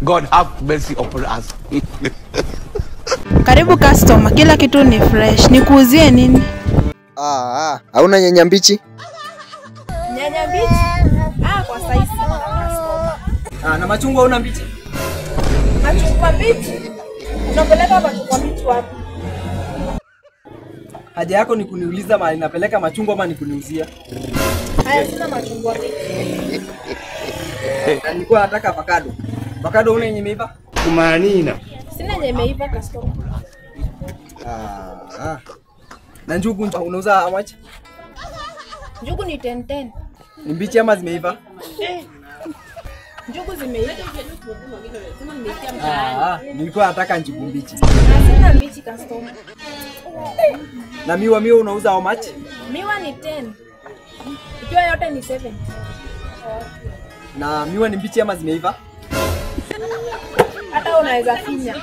God have mercy upon us. Karibu customer, kila kitu ni fresh. Nikuuzie nini? Hauna nyanya mbichi? Nyanya mbichi? Kwa size customer. Na machungwa una mbichi? Machungwa mbichi? Unapeleka machungwa mbichi wapi? Haja yako ni kuniuliza mahali napeleka machungwa ama ni kuniuzia? Haya, sina machungwa mbichi. Na nilikuwa nataka avocado. Avocado una yenye imeiva? Kumanina. Sina yenye imeiva customer. Na njugu unauza how much? Njugu ni 10. Ni mbichi ama zimeiva? Njugu zimeiva. Nilikuwa nataka njugu mbichi. Sina mbichi customer. Na miwa unauza how much? Miwa ni 10. Ikiwa yote ni 7. Na miwa ni mbichi ama zimeiva? Hata unaweza finya.